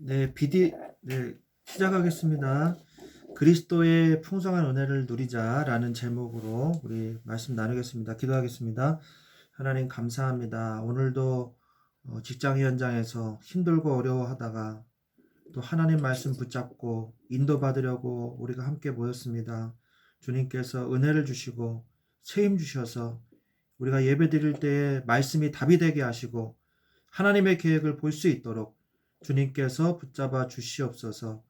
네, 시작하겠습니다. 그리스도의 풍성한 은혜를 누리자라는 제목으로 우리 말씀 나누겠습니다. 기도하겠습니다. 하나님 감사합니다. 오늘도 직장 현장에서 힘들고 어려워하다가 또 하나님 말씀 붙잡고 인도받으려고 우리가 함께 모였습니다. 주님께서 은혜를 주시고 책임 주셔서 우리가 예배 드릴 때에 말씀이 답이 되게 하시고 하나님의 계획을 볼 수 있도록 주님께서 붙잡아 주시옵소서.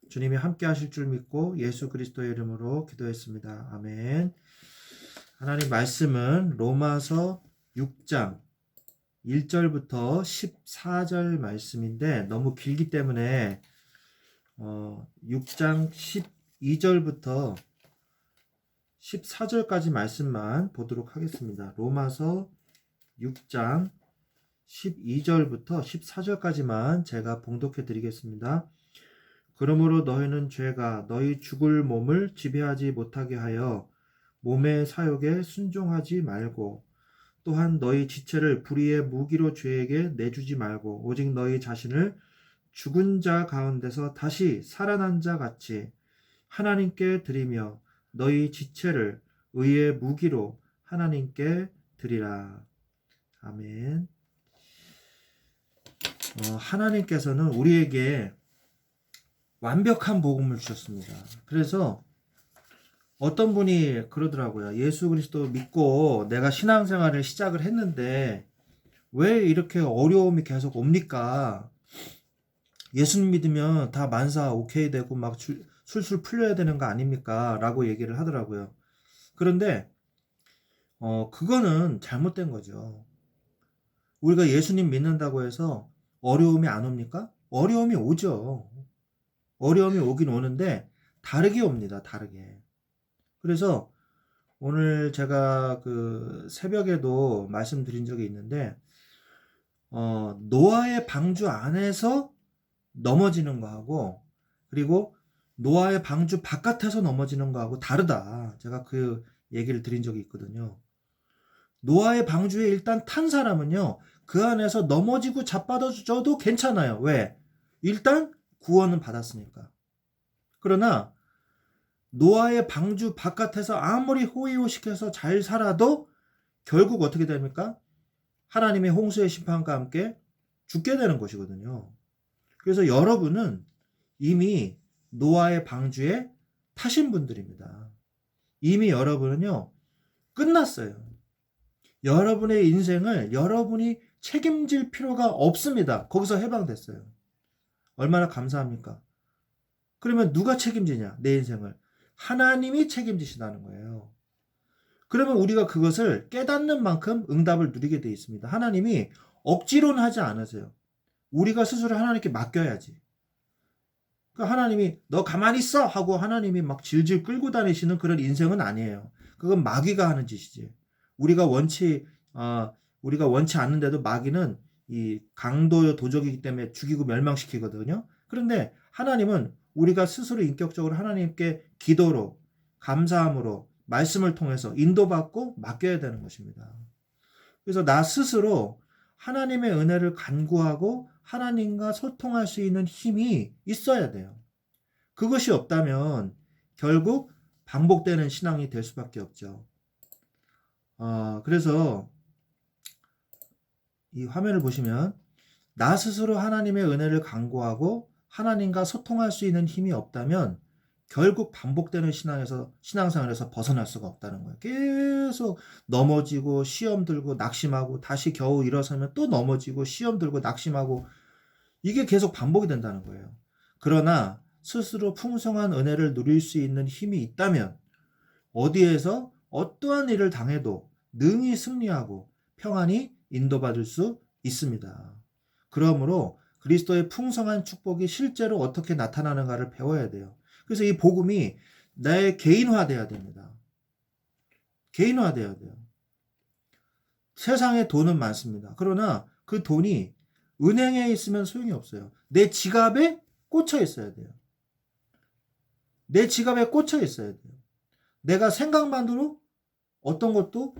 주님이 함께 하실 줄 믿고 예수 그리스도의 이름으로 기도했습니다. 아멘. 하나님 말씀은 로마서 6장 1절부터 14절 말씀인데 너무 길기 때문에 6장 12절부터 14절까지 말씀만 보도록 하겠습니다. 로마서 6장 12절부터 14절까지만 제가 봉독해 드리겠습니다. 그러므로 너희는 죄가 너희 죽을 몸을 지배하지 못하게 하여 몸의 사욕에 순종하지 말고 또한 너희 지체를 불의의 무기로 죄에게 내주지 말고 오직 너희 자신을 죽은 자 가운데서 다시 살아난 자 같이 하나님께 드리며 너희 지체를 의의 무기로 하나님께 드리라. 아멘. 하나님께서는 우리에게 완벽한 복음을 주셨습니다. 그래서 어떤 분이 그러더라고요. 예수 그리스도 믿고 내가 신앙생활을 시작을 했는데 왜 이렇게 어려움이 계속 옵니까? 예수님 믿으면 다 만사 오케이 되고 막 술술 풀려야 되는 거 아닙니까? 라고 얘기를 하더라고요. 그런데 그거는 잘못된 거죠. 우리가 예수님 믿는다고 해서 어려움이 안 옵니까? 어려움이 오죠. 어려움이 오긴 오는데 다르게 옵니다. 다르게. 그래서 오늘 제가 그 새벽에도 말씀드린 적이 있는데 노아의 방주 안에서 넘어지는 거하고 그리고 노아의 방주 바깥에서 넘어지는 거하고 다르다. 제가 그 얘기를 드린 적이 있거든요. 노아의 방주에 일단 탄 사람은요. 그 안에서 넘어지고 자빠져도 괜찮아요. 왜? 일단 구원은 받았으니까. 그러나 노아의 방주 바깥에서 아무리 호의호식해서 잘 살아도 결국 어떻게 됩니까? 하나님의 홍수의 심판과 함께 죽게 되는 것이거든요. 그래서 여러분은 이미 노아의 방주에 타신 분들입니다. 이미 여러분은요. 끝났어요. 여러분의 인생을 여러분이 책임질 필요가 없습니다. 거기서 해방됐어요. 얼마나 감사합니까? 그러면 누가 책임지냐? 내 인생을. 하나님이 책임지신다는 거예요. 그러면 우리가 그것을 깨닫는 만큼 응답을 누리게 되어 있습니다. 하나님이 억지로는 하지 않으세요. 우리가 스스로 하나님께 맡겨야지. 그러니까 하나님이 너 가만히 있어 하고 하나님이 막 질질 끌고 다니시는 그런 인생은 아니에요. 그건 마귀가 하는 짓이지. 우리가 원치 않는데도 마귀는 이 강도 도적이기 때문에 죽이고 멸망시키거든요. 그런데 하나님은 우리가 스스로 인격적으로 하나님께 기도로 감사함으로 말씀을 통해서 인도받고 맡겨야 되는 것입니다. 그래서 나 스스로 하나님의 은혜를 간구하고 하나님과 소통할 수 있는 힘이 있어야 돼요. 그것이 없다면 결국 반복되는 신앙이 될 수밖에 없죠. 그래서 이 화면을 보시면 나 스스로 하나님의 은혜를 간구하고 하나님과 소통할 수 있는 힘이 없다면 결국 반복되는 신앙생활에서 벗어날 수가 없다는 거예요. 계속 넘어지고 시험 들고 낙심하고 다시 겨우 일어서면 또 넘어지고 시험 들고 낙심하고 이게 계속 반복이 된다는 거예요. 그러나 스스로 풍성한 은혜를 누릴 수 있는 힘이 있다면 어디에서 어떠한 일을 당해도 능히 승리하고 평안히 인도받을 수 있습니다. 그러므로 그리스도의 풍성한 축복이 실제로 어떻게 나타나는가를 배워야 돼요. 그래서 이 복음이 나의 개인화돼야 됩니다. 개인화돼야 돼요. 세상에 돈은 많습니다. 그러나 그 돈이 은행에 있으면 소용이 없어요. 내 지갑에 꽂혀 있어야 돼요. 내 지갑에 꽂혀 있어야 돼요. 내가 생각만으로 어떤 것도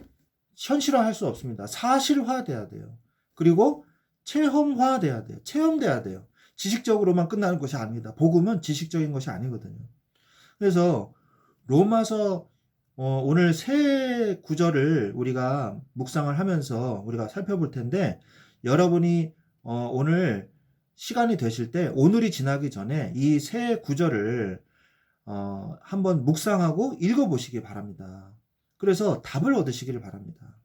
현실화할 수 없습니다. 사실화돼야 돼요. 그리고 체험화돼야 돼요. 체험돼야 돼요. 지식적으로만 끝나는 것이 아닙니다. 복음은 지식적인 것이 아니거든요. 그래서 로마서 오늘 세 구절을 우리가 묵상을 하면서 우리가 살펴볼 텐데, 여러분이 오늘 시간이 되실 때 오늘이 지나기 전에 이 세 구절을 한번 묵상하고 읽어보시기 바랍니다. 그래서 답을 얻으시기를 바랍니다.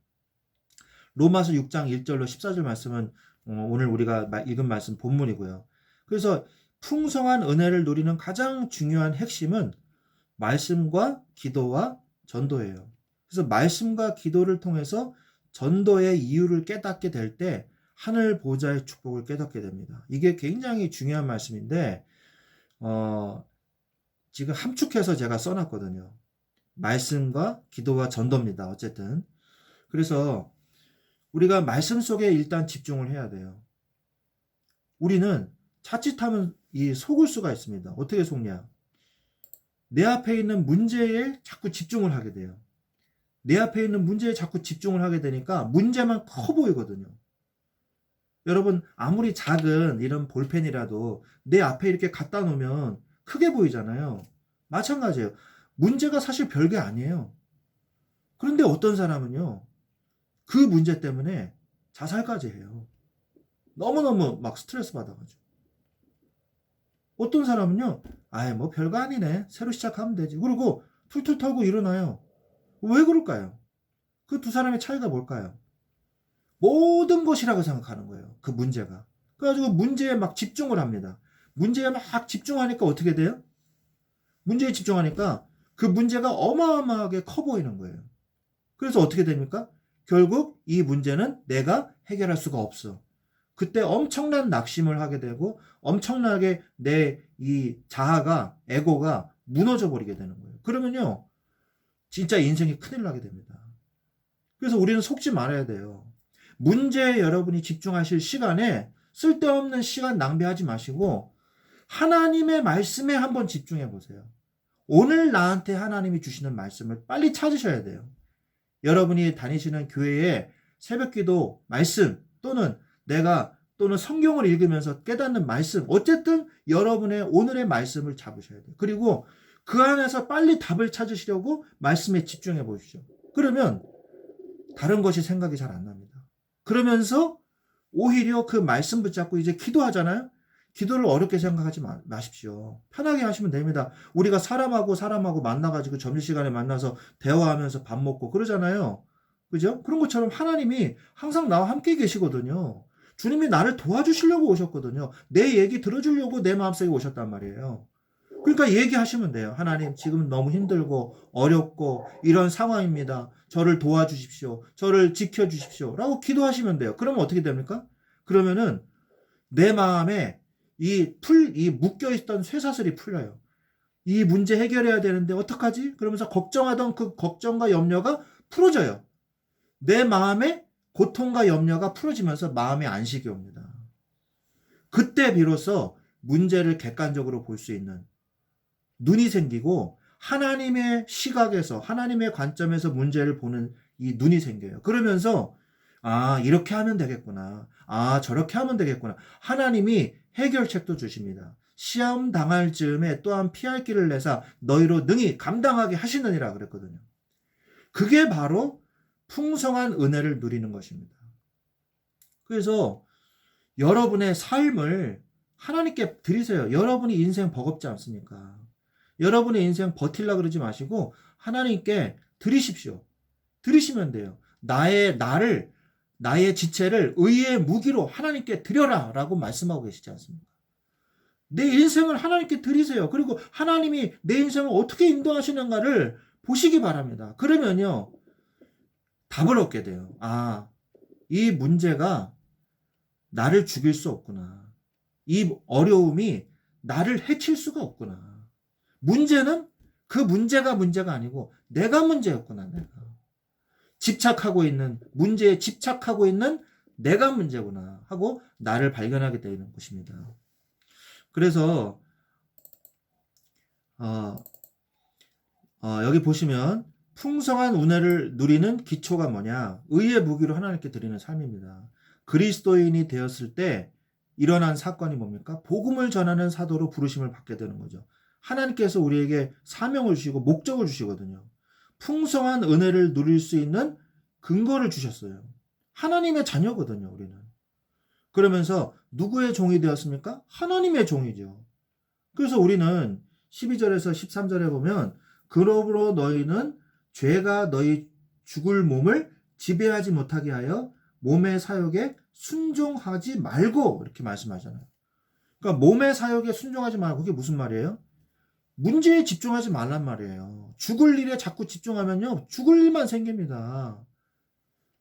로마서 6장 1절로 14절 말씀은 오늘 우리가 읽은 말씀 본문이고요. 그래서 풍성한 은혜를 누리는 가장 중요한 핵심은 말씀과 기도와 전도예요. 그래서 말씀과 기도를 통해서 전도의 이유를 깨닫게 될 때 하늘 보좌의 축복을 깨닫게 됩니다. 이게 굉장히 중요한 말씀인데 지금 함축해서 제가 써놨거든요. 말씀과 기도와 전도입니다. 어쨌든 그래서 우리가 말씀 속에 일단 집중을 해야 돼요. 우리는 자칫하면 속을 수가 있습니다. 어떻게 속냐? 내 앞에 있는 문제에 자꾸 집중을 하게 돼요. 내 앞에 있는 문제에 자꾸 집중을 하게 되니까 문제만 커 보이거든요. 여러분, 아무리 작은 이런 볼펜이라도 내 앞에 이렇게 갖다 놓으면 크게 보이잖아요. 마찬가지예요. 문제가 사실 별게 아니에요. 그런데 어떤 사람은요, 그 문제 때문에 자살까지 해요. 너무너무 막 스트레스 받아가지고. 어떤 사람은요, 아예 뭐 별거 아니네. 새로 시작하면 되지. 그리고 툴툴 털고 일어나요. 왜 그럴까요? 그 두 사람의 차이가 뭘까요? 모든 것이라고 생각하는 거예요. 그 문제가. 그래가지고 문제에 막 집중을 합니다. 문제에 막 집중하니까 어떻게 돼요? 문제에 집중하니까 그 문제가 어마어마하게 커 보이는 거예요. 그래서 어떻게 됩니까? 결국 이 문제는 내가 해결할 수가 없어. 그때 엄청난 낙심을 하게 되고 엄청나게 내 이 자아가, 에고가 무너져 버리게 되는 거예요. 그러면요, 진짜 인생이 큰일 나게 됩니다. 그래서 우리는 속지 말아야 돼요. 문제에 여러분이 집중하실 시간에 쓸데없는 시간 낭비하지 마시고 하나님의 말씀에 한번 집중해 보세요. 오늘 나한테 하나님이 주시는 말씀을 빨리 찾으셔야 돼요. 여러분이 다니시는 교회에 새벽기도 말씀 또는 또는 성경을 읽으면서 깨닫는 말씀, 어쨌든 여러분의 오늘의 말씀을 잡으셔야 돼요. 그리고 그 안에서 빨리 답을 찾으시려고 말씀에 집중해 보십시오. 그러면 다른 것이 생각이 잘 안 납니다. 그러면서 오히려 그 말씀 붙잡고 이제 기도하잖아요. 기도를 어렵게 생각하지 마십시오. 편하게 하시면 됩니다. 우리가 사람하고 만나가지고 점심시간에 만나서 대화하면서 밥 먹고 그러잖아요. 그죠? 그런 것처럼 하나님이 항상 나와 함께 계시거든요. 주님이 나를 도와주시려고 오셨거든요. 내 얘기 들어주려고 내 마음속에 오셨단 말이에요. 그러니까 얘기하시면 돼요. 하나님, 지금 너무 힘들고 어렵고 이런 상황입니다. 저를 도와주십시오. 저를 지켜주십시오. 라고 기도하시면 돼요. 그러면 어떻게 됩니까? 그러면은 내 마음에 이 묶여있던 쇠사슬이 풀려요. 이 문제 해결해야 되는데 어떡하지? 그러면서 걱정하던 그 걱정과 염려가 풀어져요. 내 마음에 고통과 염려가 풀어지면서 마음의 안식이 옵니다. 그때 비로소 문제를 객관적으로 볼 수 있는 눈이 생기고 하나님의 시각에서 하나님의 관점에서 문제를 보는 이 눈이 생겨요. 그러면서 이렇게 하면 되겠구나. 저렇게 하면 되겠구나. 하나님이 해결책도 주십니다. 시험 당할 즈음에 또한 피할 길을 내사 너희로 능히 감당하게 하시느니라 그랬거든요. 그게 바로 풍성한 은혜를 누리는 것입니다. 그래서 여러분의 삶을 하나님께 드리세요. 여러분이 인생 버겁지 않습니까? 여러분의 인생 버틸라 그러지 마시고 하나님께 드리십시오. 드리시면 돼요. 나의 지체를 의의 무기로 하나님께 드려라 라고 말씀하고 계시지 않습니까? 내 인생을 하나님께 드리세요. 그리고 하나님이 내 인생을 어떻게 인도하시는가를 보시기 바랍니다. 그러면요, 답을 얻게 돼요. 이 문제가 나를 죽일 수 없구나. 이 어려움이 나를 해칠 수가 없구나. 문제는 그 문제가 아니고 내가 문제였구나. 문제에 집착하고 있는 내가 문제구나 하고 나를 발견하게 되는 것입니다. 그래서 여기 보시면 풍성한 은혜를 누리는 기초가 뭐냐? 의의 무기로 하나님께 드리는 삶입니다. 그리스도인이 되었을 때 일어난 사건이 뭡니까? 복음을 전하는 사도로 부르심을 받게 되는 거죠. 하나님께서 우리에게 사명을 주시고 목적을 주시거든요. 풍성한 은혜를 누릴 수 있는 근거를 주셨어요. 하나님의 자녀거든요, 우리는. 그러면서 누구의 종이 되었습니까? 하나님의 종이죠. 그래서 우리는 12절에서 13절에 보면 그러므로 너희는 죄가 너희 죽을 몸을 지배하지 못하게 하여 몸의 사욕에 순종하지 말고 이렇게 말씀하잖아요. 그러니까 몸의 사욕에 순종하지 말고 그게 무슨 말이에요? 문제에 집중하지 말란 말이에요. 죽을 일에 자꾸 집중하면요. 죽을 일만 생깁니다.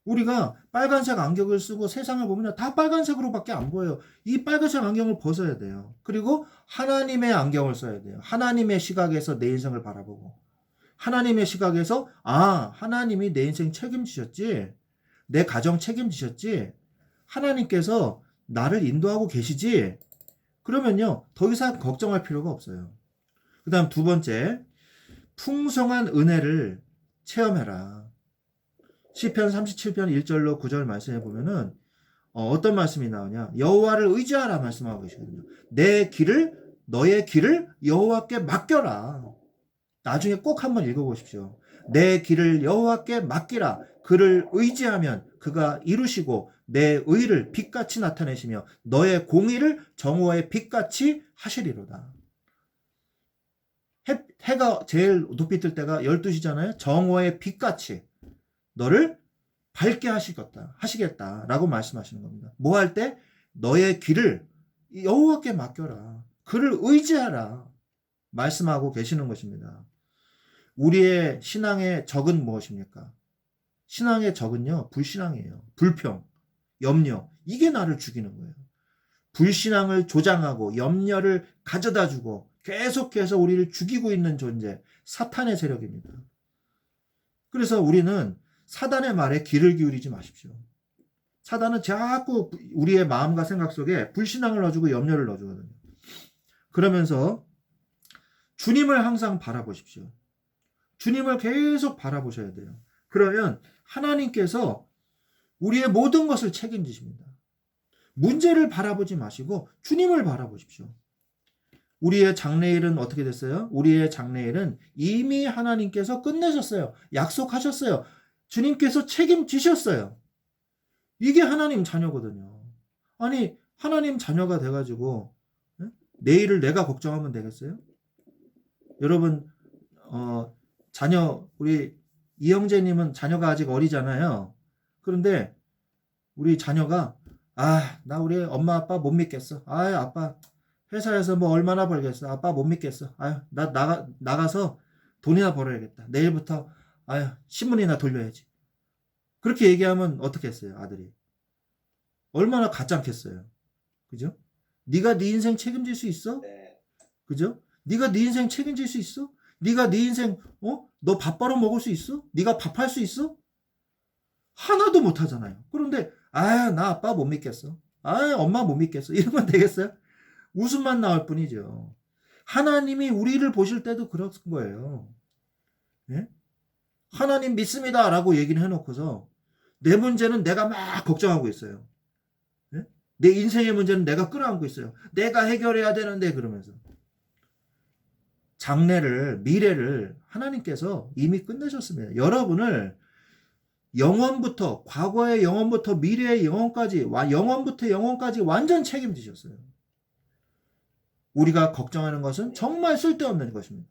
우리가 빨간색 안경을 쓰고 세상을 보면 다 빨간색으로밖에 안 보여요. 이 빨간색 안경을 벗어야 돼요. 그리고 하나님의 안경을 써야 돼요. 하나님의 시각에서 내 인생을 바라보고 하나님의 시각에서 하나님이 내 인생 책임지셨지, 내 가정 책임지셨지, 하나님께서 나를 인도하고 계시지, 그러면요 더 이상 걱정할 필요가 없어요. 그 다음 두 번째, 풍성한 은혜를 체험해라. 시편 37편 1절로 9절 말씀해 보면은 어떤 말씀이 나오냐? 여호와를 의지하라 말씀하고 계시거든요. 너의 길을 여호와께 맡겨라. 나중에 꼭 한번 읽어보십시오. 내 길을 여호와께 맡기라. 그를 의지하면 그가 이루시고 내 의를 빛같이 나타내시며 너의 공의를 정오의 빛같이 하시리로다. 해가 제일 높이 뜰 때가 12시잖아요. 정오의 빛같이 너를 밝게 하시겠다라고 말씀하시는 겁니다. 뭐 할 때? 너의 길을 여호와께 맡겨라. 그를 의지하라. 말씀하고 계시는 것입니다. 우리의 신앙의 적은 무엇입니까? 신앙의 적은요, 불신앙이에요. 불평, 염려. 이게 나를 죽이는 거예요. 불신앙을 조장하고 염려를 가져다 주고 계속해서 우리를 죽이고 있는 존재, 사탄의 세력입니다. 그래서 우리는 사단의 말에 귀를 기울이지 마십시오. 사단은 자꾸 우리의 마음과 생각 속에 불신앙을 넣어주고 염려를 넣어주거든요. 그러면서 주님을 항상 바라보십시오. 주님을 계속 바라보셔야 돼요. 그러면 하나님께서 우리의 모든 것을 책임지십니다. 문제를 바라보지 마시고 주님을 바라보십시오. 우리의 장래일은 어떻게 됐어요? 우리의 장래일은 이미 하나님께서 끝내셨어요. 약속하셨어요. 주님께서 책임지셨어요. 이게 하나님 자녀거든요. 아니, 하나님 자녀가 돼가지고 내일을 내가 걱정하면 되겠어요? 여러분, 우리 이영재님은 자녀가 아직 어리잖아요. 그런데 우리 자녀가 나 우리 엄마 아빠 못 믿겠어. 아빠 회사에서 뭐 얼마나 벌겠어. 아빠 못 믿겠어. 나 나가서 돈이나 벌어야겠다. 내일부터 신문이나 돌려야지. 그렇게 얘기하면 어떻게 했어요, 아들이? 얼마나 가짜겠어요. 그죠? 네가 네 인생 책임질 수 있어? 네. 그죠? 네가 네 인생 책임질 수 있어? 네가 네 인생 너 밥 벌어 먹을 수 있어? 네가 밥할 수 있어? 하나도 못 하잖아요. 그런데 나 아빠 못 믿겠어. 엄마 못 믿겠어. 이러면 되겠어요? 웃음만 나올 뿐이죠. 하나님이 우리를 보실 때도 그런 거예요. 예? 하나님 믿습니다 라고 얘기를 해놓고서 내 문제는 내가 막 걱정하고 있어요. 예? 내 인생의 문제는 내가 끌어안고 있어요. 내가 해결해야 되는데 그러면서 미래를 하나님께서 이미 끝내셨습니다. 여러분을 영원부터, 과거의 영원부터 미래의 영원까지, 영원부터 영원까지 완전 책임지셨어요. 우리가 걱정하는 것은 정말 쓸데없는 것입니다.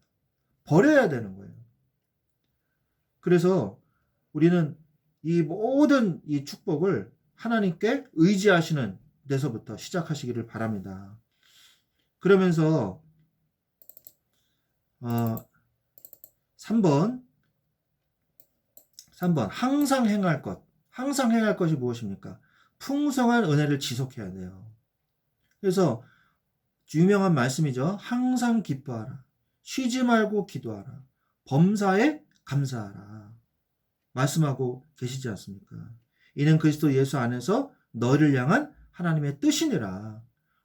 버려야 되는 거예요. 그래서 우리는 이 모든 이 축복을 하나님께 의지하시는 데서부터 시작하시기를 바랍니다. 그러면서 3번 항상 행할 것이 무엇입니까? 풍성한 은혜를 지속해야 돼요. 그래서 유명한 말씀이죠. 항상 기뻐하라. 쉬지 말고 기도하라. 범사에 감사하라. 말씀하고 계시지 않습니까? 이는 그리스도 예수 안에서 너희를 향한 하나님의 뜻이니라.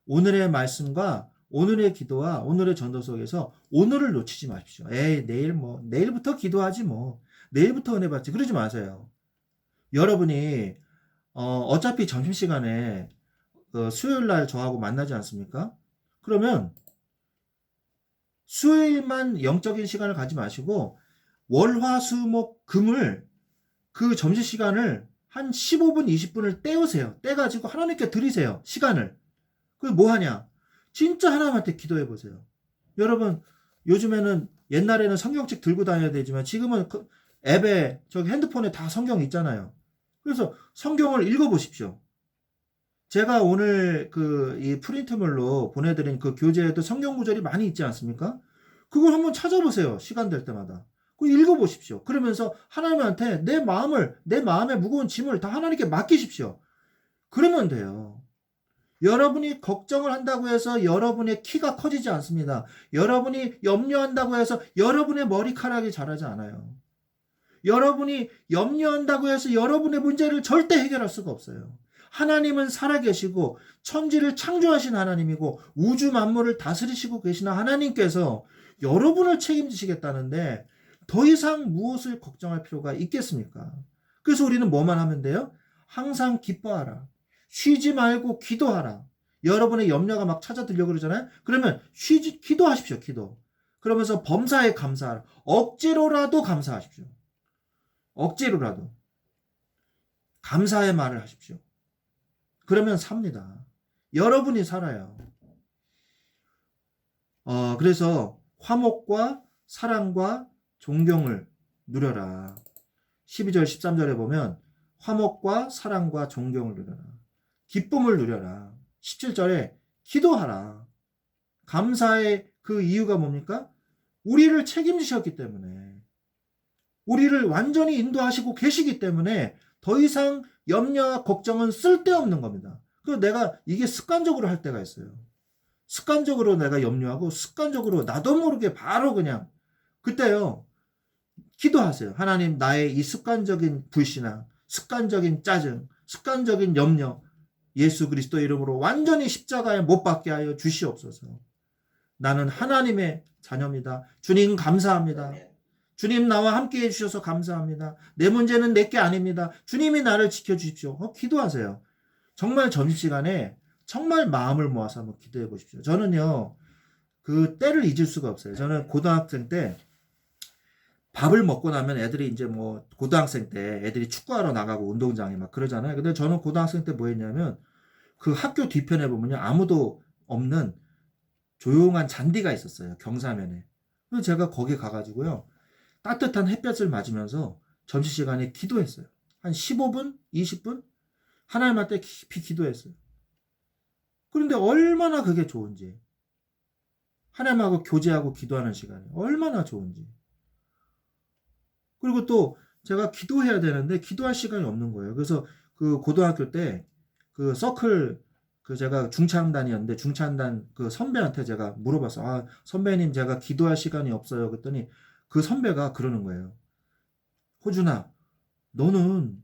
오늘의 말씀과 오늘의 기도와 오늘의 전도 속에서 오늘을 놓치지 마십시오. 내일부터 기도하지 뭐. 내일부터 은혜 받지. 그러지 마세요. 여러분이 어차피 점심시간에 그 수요일 날 저하고 만나지 않습니까? 그러면 수요일만 영적인 시간을 가지 마시고 월, 화, 수, 목, 금을 그 점심시간을 한 15분, 20분을 떼우세요. 떼가지고 하나님께 드리세요. 시간을. 그게 뭐 하냐? 진짜 하나님한테 기도해 보세요. 여러분, 요즘에는 옛날에는 성경책 들고 다녀야 되지만 지금은 앱에 저기 핸드폰에 다 성경 있잖아요. 그래서 성경을 읽어 보십시오. 제가 오늘 그 이 프린트물로 보내드린 그 교재에도 성경 구절이 많이 있지 않습니까? 그걸 한번 찾아보세요. 시간 될 때마다. 그거 읽어보십시오. 그러면서 하나님한테 내 마음의 무거운 짐을 다 하나님께 맡기십시오. 그러면 돼요. 여러분이 걱정을 한다고 해서 여러분의 키가 커지지 않습니다. 여러분이 염려한다고 해서 여러분의 머리카락이 자라지 않아요. 여러분이 염려한다고 해서 여러분의 문제를 절대 해결할 수가 없어요. 하나님은 살아계시고 천지를 창조하신 하나님이고 우주 만물을 다스리시고 계시는 하나님께서 여러분을 책임지시겠다는데 더 이상 무엇을 걱정할 필요가 있겠습니까? 그래서 우리는 뭐만 하면 돼요? 항상 기뻐하라. 쉬지 말고 기도하라. 여러분의 염려가 막 찾아들려고 그러잖아요. 그러면 기도하십시오. 기도. 그러면서 범사에 감사하라. 억지로라도 감사하십시오. 억지로라도 감사의 말을 하십시오. 그러면 삽니다. 여러분이 살아요. 그래서 화목과 사랑과 존경을 누려라. 12절 13절에 보면 화목과 사랑과 존경을 누려라. 기쁨을 누려라. 17절에 기도하라. 감사의 그 이유가 뭡니까? 우리를 책임지셨기 때문에, 우리를 완전히 인도하시고 계시기 때문에 더 이상 염려와 걱정은 쓸데없는 겁니다. 그래서 내가 이게 습관적으로 할 때가 있어요. 습관적으로 내가 염려하고 습관적으로 나도 모르게 바로 그냥 그때요. 기도하세요. 하나님, 나의 이 습관적인 불신앙, 습관적인 짜증, 습관적인 염려, 예수 그리스도 이름으로 완전히 십자가에 못 박게 하여 주시옵소서. 나는 하나님의 자녀입니다. 주님 감사합니다. 주님 나와 함께 해주셔서 감사합니다. 내 문제는 내게 아닙니다. 주님이 나를 지켜주십시오. 기도하세요. 정말 점심시간에 정말 마음을 모아서 한번 기도해 보십시오. 저는요, 그 때를 잊을 수가 없어요. 저는 고등학생 때 밥을 먹고 나면 애들이 이제 뭐 고등학생 때 애들이 축구하러 나가고 운동장에 막 그러잖아요. 근데 저는 고등학생 때 뭐 했냐면 그 학교 뒤편에 보면요, 아무도 없는 조용한 잔디가 있었어요. 경사면에. 그래서 제가 거기 가가지고요, 따뜻한 햇볕을 맞으면서 점심시간에 기도했어요. 한 15분? 20분? 하나님한테 깊이 기도했어요. 그런데 얼마나 그게 좋은지. 하나님하고 교제하고 기도하는 시간이 얼마나 좋은지. 그리고 또 제가 기도해야 되는데 기도할 시간이 없는 거예요. 그래서 그 고등학교 때 그 서클 그 제가 중창단이었는데 중창단 그 선배한테 제가 물어봤어요. 아, 선배님 제가 기도할 시간이 없어요. 그랬더니 그 선배가 그러는 거예요. 호준아, 너는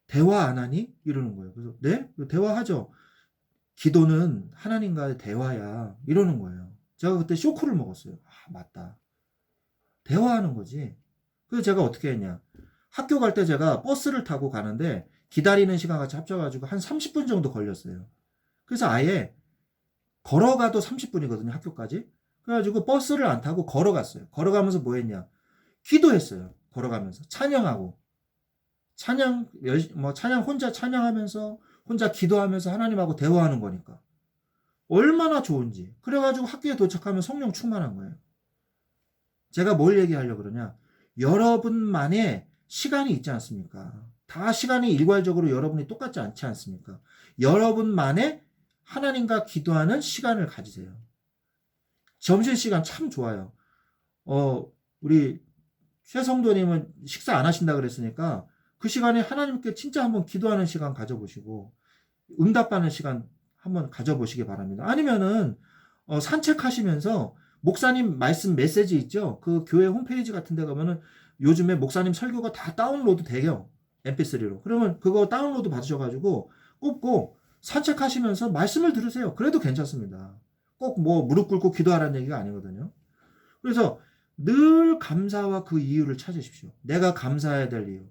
대화 안 하니? 이러는 거예요. 그래서 네? 대화하죠. 기도는 하나님과의 대화야. 이러는 거예요. 제가 그때 쇼크를 먹었어요. 아, 맞다. 대화하는 거지. 그래서 제가 어떻게 했냐. 학교 갈 때 제가 버스를 타고 가는데 기다리는 시간 같이 합쳐가지고 한 30분 정도 걸렸어요. 그래서 아예 걸어가도 30분이거든요. 학교까지. 그래가지고 버스를 안 타고 걸어갔어요. 걸어가면서 뭐 했냐. 기도했어요. 걸어가면서. 찬양하고. 찬양 혼자 찬양하면서 혼자 기도하면서 하나님하고 대화하는 거니까. 얼마나 좋은지. 그래가지고 학교에 도착하면 성령 충만한 거예요. 제가 뭘 얘기하려고 그러냐. 여러분만의 시간이 있지 않습니까? 다 시간이 일괄적으로 여러분이 똑같지 않지 않습니까? 여러분만의 하나님과 기도하는 시간을 가지세요. 점심시간 참 좋아요. 우리 최성도님은 식사 안 하신다 그랬으니까 그 시간에 하나님께 진짜 한번 기도하는 시간 가져보시고 응답받는 시간 한번 가져보시기 바랍니다. 아니면은 산책하시면서 목사님 말씀 메시지 있죠? 그 교회 홈페이지 같은 데 가면은 요즘에 목사님 설교가 다 다운로드 돼요. mp3로. 그러면 그거 다운로드 받으셔가지고 꽂고 산책하시면서 말씀을 들으세요. 그래도 괜찮습니다. 꼭 뭐 무릎 꿇고 기도하라는 얘기가 아니거든요. 그래서 늘 감사와 그 이유를 찾으십시오. 내가 감사해야 될 이유.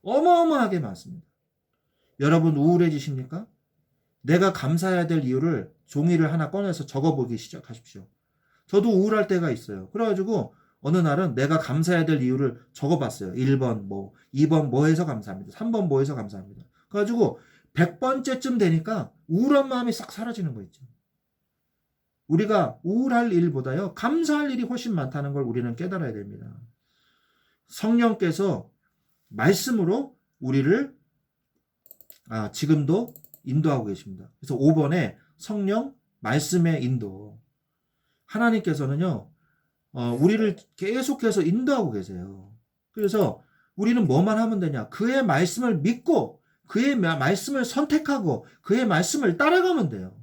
어마어마하게 많습니다. 여러분 우울해지십니까? 내가 감사해야 될 이유를 종이를 하나 꺼내서 적어보기 시작하십시오. 저도 우울할 때가 있어요. 그래가지고 어느 날은 내가 감사해야 될 이유를 적어봤어요. 1번 뭐, 2번 뭐 해서 감사합니다. 3번 뭐 해서 감사합니다. 그래가지고 100번째쯤 되니까 우울한 마음이 싹 사라지는 거 있죠. 우리가 우울할 일보다요, 감사할 일이 훨씬 많다는 걸 우리는 깨달아야 됩니다. 성령께서 말씀으로 우리를 지금도 인도하고 계십니다. 그래서 5번에 성령 말씀의 인도. 하나님께서는요, 우리를 계속해서 인도하고 계세요. 그래서 우리는 뭐만 하면 되냐? 그의 말씀을 믿고 그의 말씀을 선택하고 그의 말씀을 따라가면 돼요.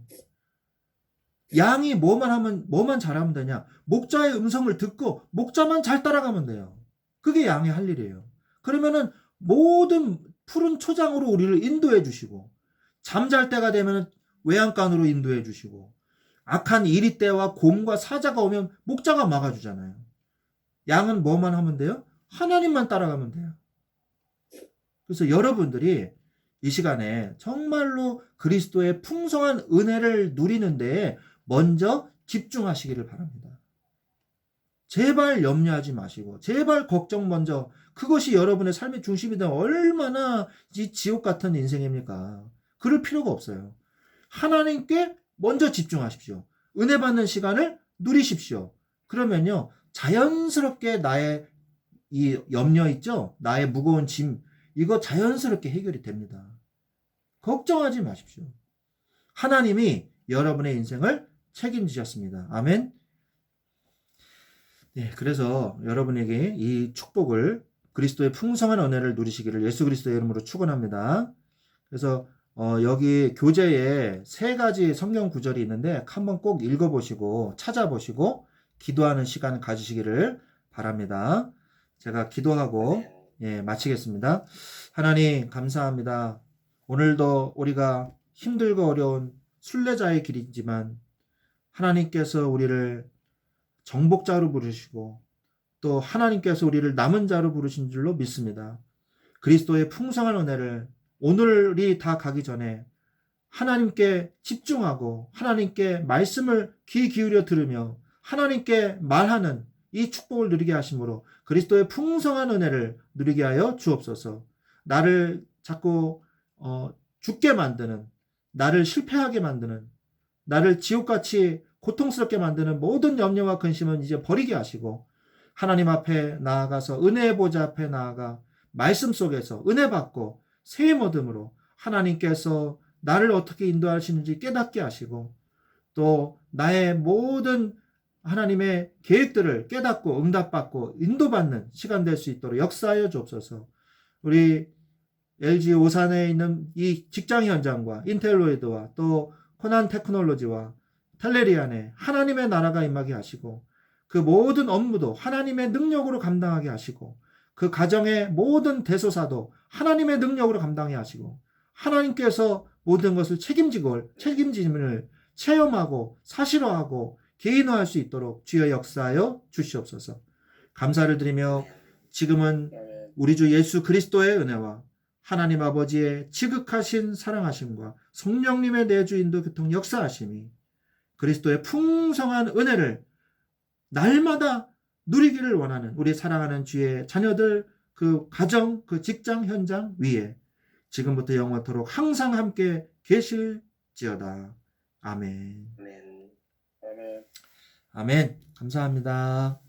양이 뭐만 잘하면 되냐? 목자의 음성을 듣고 목자만 잘 따라가면 돼요. 그게 양이 할 일이에요. 그러면은 모든 푸른 초장으로 우리를 인도해 주시고, 잠잘 때가 되면 외양간으로 인도해 주시고, 악한 이리떼와 곰과 사자가 오면 목자가 막아주잖아요. 양은 뭐만 하면 돼요? 하나님만 따라가면 돼요. 그래서 여러분들이 이 시간에 정말로 그리스도의 풍성한 은혜를 누리는 데에 먼저 집중하시기를 바랍니다. 제발 염려하지 마시고, 제발 걱정 먼저, 그것이 여러분의 삶의 중심이 되면 얼마나 이 지옥 같은 인생입니까? 그럴 필요가 없어요. 하나님께 먼저 집중하십시오. 은혜 받는 시간을 누리십시오. 그러면요, 자연스럽게 나의 이 염려 있죠? 나의 무거운 짐, 이거 자연스럽게 해결이 됩니다. 걱정하지 마십시오. 하나님이 여러분의 인생을 책임지셨습니다. 아멘. 네, 그래서 여러분에게 이 축복을, 그리스도의 풍성한 은혜를 누리시기를 예수 그리스도의 이름으로 축원합니다. 그래서 여기 교재에 3가지 성경 구절이 있는데 한번 꼭 읽어보시고 찾아보시고 기도하는 시간 가지시기를 바랍니다. 제가 기도하고 마치겠습니다. 하나님 감사합니다. 오늘도 우리가 힘들고 어려운 순례자의 길이지만 하나님께서 우리를 정복자로 부르시고 또 하나님께서 우리를 남은 자로 부르신 줄로 믿습니다. 그리스도의 풍성한 은혜를 오늘이 다 가기 전에 하나님께 집중하고 하나님께 말씀을 귀 기울여 들으며 하나님께 말하는 이 축복을 누리게 하심으로 그리스도의 풍성한 은혜를 누리게 하여 주옵소서. 나를 자꾸 죽게 만드는, 나를 실패하게 만드는, 나를 지옥같이 고통스럽게 만드는 모든 염려와 근심은 이제 버리게 하시고 하나님 앞에 나아가서 은혜의 보좌 앞에 나아가 말씀 속에서 은혜 받고 새 얻음으로 하나님께서 나를 어떻게 인도하시는지 깨닫게 하시고 또 나의 모든 하나님의 계획들을 깨닫고 응답받고 인도받는 시간 될 수 있도록 역사하여 주옵소서. 우리 LG 오산에 있는 이 직장 현장과 인텔로이드와 또 코난 테크놀로지와 텔레리안에 하나님의 나라가 임하게 하시고 그 모든 업무도 하나님의 능력으로 감당하게 하시고 그 가정의 모든 대소사도 하나님의 능력으로 감당하게 하시고 하나님께서 모든 것을 책임짐을 체험하고 사실화하고 개인화할 수 있도록 주여 역사하여 주시옵소서. 감사를 드리며 지금은 우리 주 예수 그리스도의 은혜와 하나님 아버지의 지극하신 사랑하심과 성령님의 내주인도 교통 역사하심이 그리스도의 풍성한 은혜를 날마다 누리기를 원하는 우리 사랑하는 주의 자녀들, 그 가정, 그 직장 현장 위에 지금부터 영원토록 항상 함께 계실지어다. 아멘. 아멘. 감사합니다.